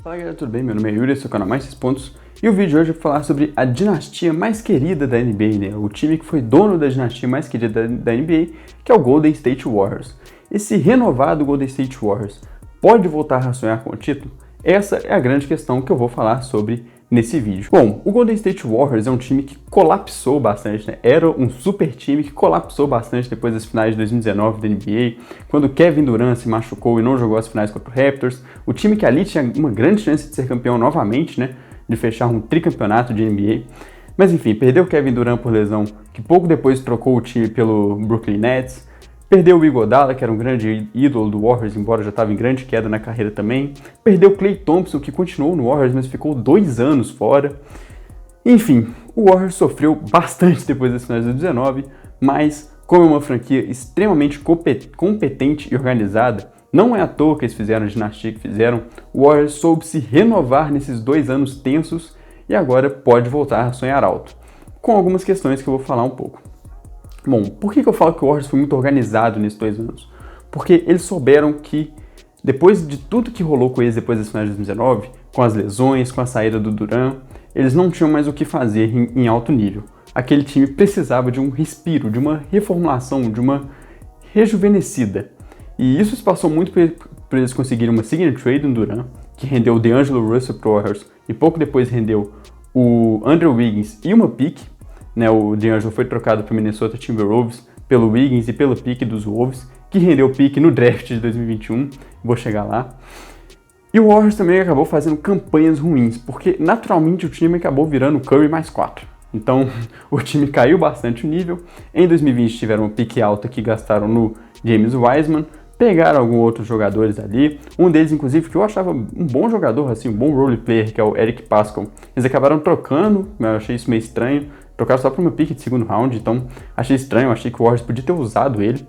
Fala galera, tudo bem? Meu nome é Yuri, esse é o canal Mais 6 Pontos. E o vídeo de hoje eu vou falar sobre a dinastia mais querida da NBA, né? O time que foi dono da dinastia mais querida da NBA, que é o Golden State Warriors. Esse renovado Golden State Warriors pode voltar a sonhar com o título? Essa é a grande questão que eu vou falar sobre nesse vídeo. Bom, o Golden State Warriors é um time que colapsou bastante, né? Era um super time que colapsou bastante depois das finais de 2019 da NBA, quando Kevin Durant se machucou e não jogou as finais contra o Raptors. O time que ali tinha uma grande chance de ser campeão novamente, né? De fechar um tricampeonato de NBA. Mas enfim, perdeu Kevin Durant por lesão, que pouco depois trocou o time pelo Brooklyn Nets. Perdeu o Iguodala, que era um grande ídolo do Warriors, embora já estava em grande queda na carreira também. Perdeu o Klay Thompson, que continuou no Warriors, mas ficou 2 anos fora. Enfim, o Warriors sofreu bastante depois das finais de 2019, mas como é uma franquia extremamente competente e organizada, não é à toa que eles fizeram a dinastia que fizeram, o Warriors soube se renovar nesses 2 anos tensos e agora pode voltar a sonhar alto. Com algumas questões que eu vou falar um pouco. Bom, por que eu falo que o Warriors foi muito organizado nesses 2 anos? Porque eles souberam que, depois de tudo que rolou com eles depois das finais de 2019, com as lesões, com a saída do Durant, eles não tinham mais o que fazer em alto nível. Aquele time precisava de um respiro, de uma reformulação, de uma rejuvenescida. E isso se passou muito por eles conseguirem uma signature trade no Durant, que rendeu o D'Angelo Russell pro Warriors, e pouco depois rendeu o Andrew Wiggins e uma pick. Né, o D'Angelo foi trocado para o Minnesota Timberwolves pelo Wiggins e pelo pick dos Wolves, que rendeu o pick no draft de 2021, vou chegar lá. E o Warriors também acabou fazendo campanhas ruins, porque naturalmente o time acabou virando Curry mais 4. Então o time caiu bastante o nível. Em 2020 tiveram uma pick alta que gastaram no James Wiseman, pegaram alguns outros jogadores ali, um deles inclusive que eu achava um bom jogador, assim, um bom role player, que é o Eric Paschall. Eles acabaram trocando, mas eu achei isso meio estranho. Trocaram só para uma pick de segundo round, então achei estranho, achei que o Warriors podia ter usado ele.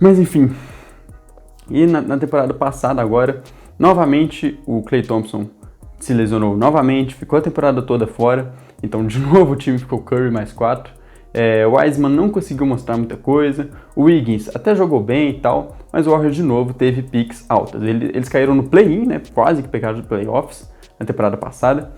Mas enfim, e na temporada passada agora, novamente o Klay Thompson se lesionou novamente, ficou a temporada toda fora, então de novo o time ficou Curry mais 4. O Wiseman não conseguiu mostrar muita coisa, o Wiggins até jogou bem e tal, mas o Warriors de novo teve picks altas. Eles caíram no play-in, né, quase que pegaram os playoffs na temporada passada.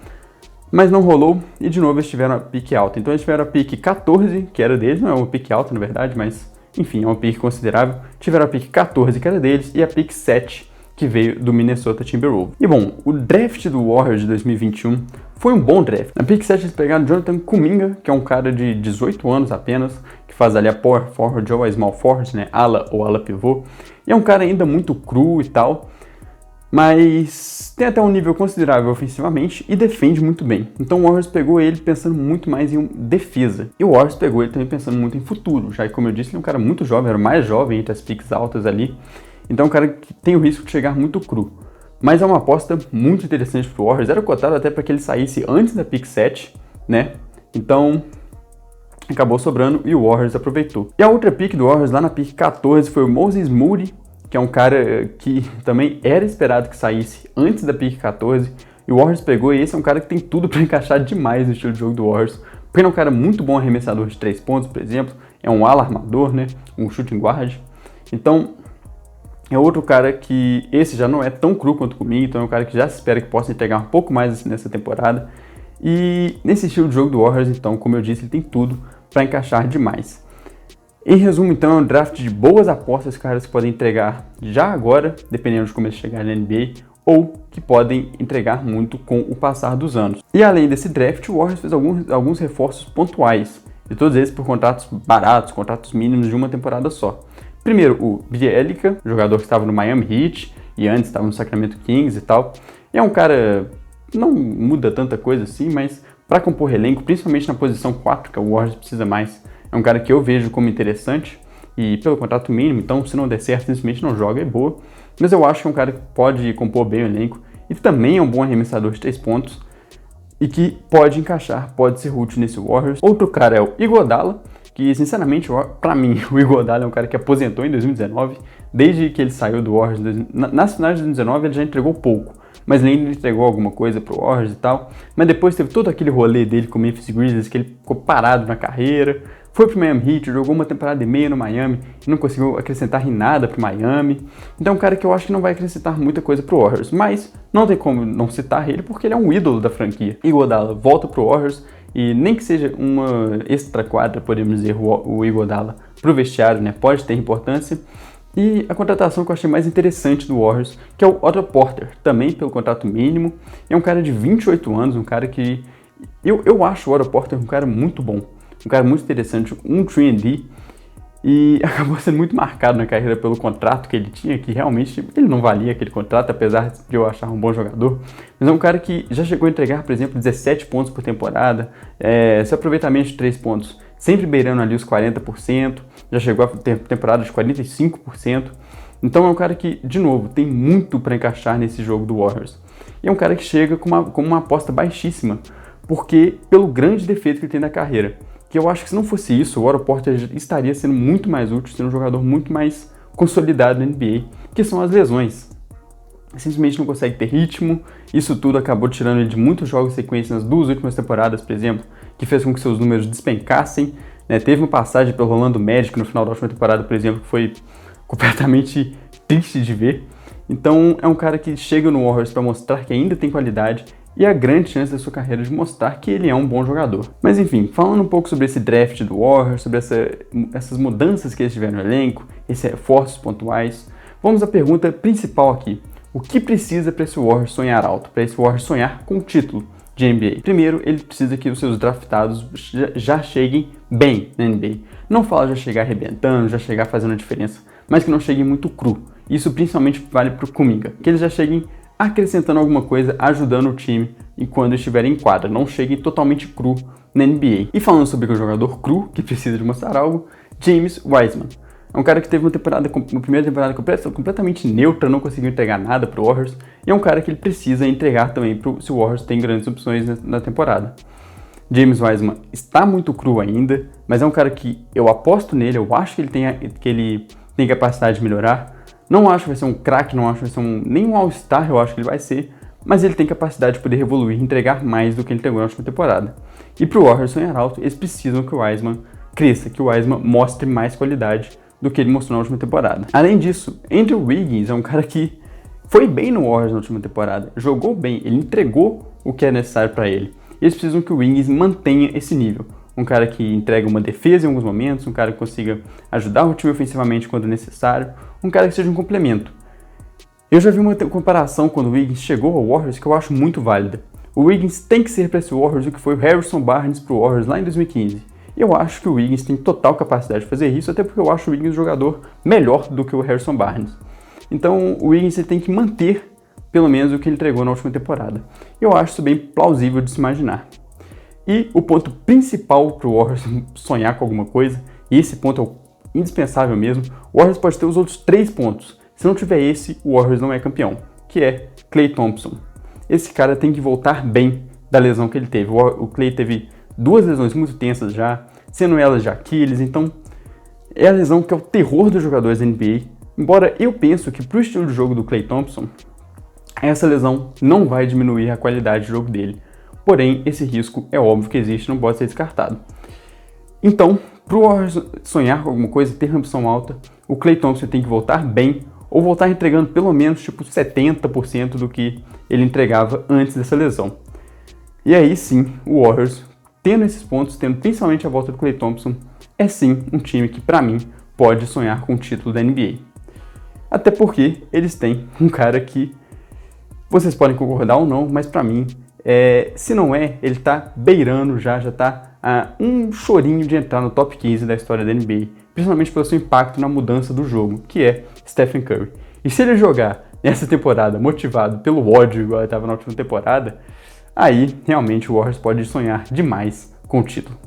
Mas não rolou e de novo eles tiveram a pique alta. Então eles tiveram a pique 14, que era deles, não é uma pique alta na verdade, mas enfim, é uma pique considerável. Tiveram a pique 14, que era deles, e a pique 7, que veio do Minnesota Timberwolves. E bom, o draft do Warriors de 2021 foi um bom draft. Na pique 7 eles pegaram Jonathan Kuminga, que é um cara de 18 anos apenas, que faz ali a power forward ou a small forward, né, ala ou ala pivô. E é um cara ainda muito cru e tal, mas tem até um nível considerável ofensivamente e defende muito bem. Então o Warriors pegou ele pensando muito mais em defesa. E o Warriors pegou ele também pensando muito em futuro, já que, como eu disse, ele é um cara muito jovem, era o mais jovem entre as picks altas ali. Então é um cara que tem o risco de chegar muito cru. Mas é uma aposta muito interessante pro Warriors. Era cotado até para que ele saísse antes da pick 7, né? Então acabou sobrando e o Warriors aproveitou. E a outra pick do Warriors lá na pick 14 foi o Moses Moody, que é um cara que também era esperado que saísse antes da pick 14, e o Warriors pegou, e esse é um cara que tem tudo para encaixar demais no estilo de jogo do Warriors, porque ele é um cara muito bom arremessador de 3 pontos, por exemplo, é um ala armador, né, um shooting guard, então é outro cara que, esse já não é tão cru quanto comigo, então é um cara que já se espera que possa entregar um pouco mais nessa temporada, e nesse estilo de jogo do Warriors, então, como eu disse, ele tem tudo para encaixar demais. Em resumo, então, é um draft de boas apostas, caras que podem entregar já agora, dependendo de como eles chegarem na NBA, ou que podem entregar muito com o passar dos anos. E além desse draft, o Warriors fez alguns reforços pontuais, e todos eles por contratos baratos, contratos mínimos de uma temporada só. Primeiro, o Bjelica, jogador que estava no Miami Heat, e antes estava no Sacramento Kings e tal. E é um cara, não muda tanta coisa assim, mas para compor elenco, principalmente na posição 4, que o Warriors precisa mais, é um cara que eu vejo como interessante e pelo contrato mínimo, então se não der certo, simplesmente não joga, é boa. Mas eu acho que é um cara que pode compor bem o elenco e também é um bom arremessador de 3 pontos e que pode encaixar, pode ser útil nesse Warriors. Outro cara é o Iguodala, que sinceramente, pra mim, o Iguodala é um cara que aposentou em 2019, desde que ele saiu do Warriors. Nas finais de 2019 ele já entregou pouco, mas nem ele entregou alguma coisa pro Warriors e tal. Mas depois teve todo aquele rolê dele com o Memphis Grizzlies, que ele ficou parado na carreira. foi pro Miami Heat, jogou uma temporada e meia no Miami e não conseguiu acrescentar em nada pro Miami. Então é um cara que eu acho que não vai acrescentar muita coisa pro Warriors, mas não tem como não citar ele porque ele é um ídolo da franquia. Iguodala volta pro Warriors e nem que seja uma extra quadra, podemos dizer, o Iguodala pro vestiário, né, pode ter importância. E a contratação que eu achei mais interessante do Warriors, que é o Otto Porter, também pelo contrato mínimo. É um cara de 28 anos, um cara que... Eu acho o Otto Porter um cara muito bom, um cara muito interessante, um 3&D, e acabou sendo muito marcado na carreira pelo contrato que ele tinha, que realmente ele não valia aquele contrato, apesar de eu achar um bom jogador. Mas é um cara que já chegou a entregar, por exemplo, 17 pontos por temporada, seu aproveitamento de 3 pontos sempre beirando ali os 40%, já chegou a ter temporada de 45%. Então é um cara que, de novo, tem muito para encaixar nesse jogo do Warriors. E é um cara que chega com uma aposta baixíssima, porque pelo grande defeito que ele tem na carreira. Que eu acho que se não fosse isso, o Otto Porter estaria sendo muito mais útil, sendo um jogador muito mais consolidado na NBA, que são as lesões. Simplesmente não consegue ter ritmo, isso tudo acabou tirando ele de muitos jogos sequência nas 2 últimas temporadas, por exemplo, que fez com que seus números despencassem, né? Teve uma passagem pelo Orlando Magic no final da última temporada, por exemplo, que foi completamente triste de ver. Então é um cara que chega no Warriors para mostrar que ainda tem qualidade e a grande chance da sua carreira de mostrar que ele é um bom jogador. Mas enfim, falando um pouco sobre esse draft do Warriors, sobre essas mudanças que eles tiveram no elenco, esses reforços pontuais, vamos à pergunta principal aqui. O que precisa para esse Warriors sonhar alto, para esse Warriors sonhar com o título de NBA? Primeiro, ele precisa que os seus draftados já cheguem bem na NBA. Não fala já chegar arrebentando, já chegar fazendo a diferença, mas que não cheguem muito cru. Isso principalmente vale para o Kuminga, que eles já cheguem acrescentando alguma coisa, ajudando o time enquanto estiverem em quadra, não cheguem totalmente cru na NBA. E falando sobre o jogador cru, que precisa de mostrar algo, James Wiseman. É um cara que teve uma primeira temporada completamente neutra, não conseguiu entregar nada pro Warriors, e é um cara que ele precisa entregar também se o Warriors tem grandes opções na temporada. James Wiseman está muito cru ainda, mas é um cara que eu aposto nele, eu acho que ele tem capacidade de melhorar. Não acho que vai ser um craque, não acho que vai ser nem um All-Star, eu acho que ele vai ser, mas ele tem capacidade de poder evoluir e entregar mais do que ele entregou na última temporada. E pro Warriors sonhar alto, eles precisam que o Wiseman cresça, que o Wiseman mostre mais qualidade do que ele mostrou na última temporada. Além disso, Andrew Wiggins é um cara que foi bem no Warriors na última temporada, jogou bem, ele entregou o que é necessário para ele. E eles precisam que o Wiggins mantenha esse nível. Um cara que entrega uma defesa em alguns momentos, um cara que consiga ajudar o time ofensivamente quando necessário, um cara que seja um complemento. Eu já vi uma comparação quando o Wiggins chegou ao Warriors que eu acho muito válida. O Wiggins tem que ser para esse Warriors o que foi o Harrison Barnes para o Warriors lá em 2015. Eu acho que o Wiggins tem total capacidade de fazer isso, até porque eu acho o Wiggins um jogador melhor do que o Harrison Barnes. Então o Wiggins tem que manter pelo menos o que ele entregou na última temporada. Eu acho isso bem plausível de se imaginar. E o ponto principal para o Warriors sonhar com alguma coisa, e esse ponto é o indispensável mesmo, o Warriors pode ter os outros 3 pontos. Se não tiver esse, o Warriors não é campeão, que é Klay Thompson. Esse cara tem que voltar bem da lesão que ele teve. O Klay teve 2 lesões muito tensas já, sendo elas de Aquiles, então é a lesão que é o terror dos jogadores da NBA. Embora eu penso que pro estilo de jogo do Klay Thompson, essa lesão não vai diminuir a qualidade de jogo dele. Porém, esse risco é óbvio que existe, não pode ser descartado. Então, pro Warriors sonhar com alguma coisa, ter uma opção alta, o Klay Thompson tem que voltar bem, ou voltar entregando pelo menos tipo 70% do que ele entregava antes dessa lesão. E aí sim, o Warriors, tendo esses pontos, tendo principalmente a volta do Klay Thompson, é sim um time que, pra mim, pode sonhar com o título da NBA. Até porque eles têm um cara que, vocês podem concordar ou não, mas pra mim, se não é, ele tá beirando já tá a um chorinho de entrar no top 15 da história da NBA, principalmente pelo seu impacto na mudança do jogo, que é Stephen Curry. E se ele jogar nessa temporada motivado pelo ódio, igual ele estava na última temporada, aí realmente o Warriors pode sonhar demais com o título.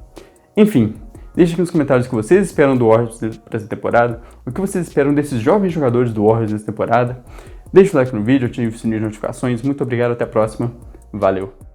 Enfim, deixe aqui nos comentários o que vocês esperam do Warriors para essa temporada, o que vocês esperam desses jovens jogadores do Warriors nessa temporada. Deixe o like no vídeo, ative o sininho de notificações. Muito obrigado, até a próxima. Valeu!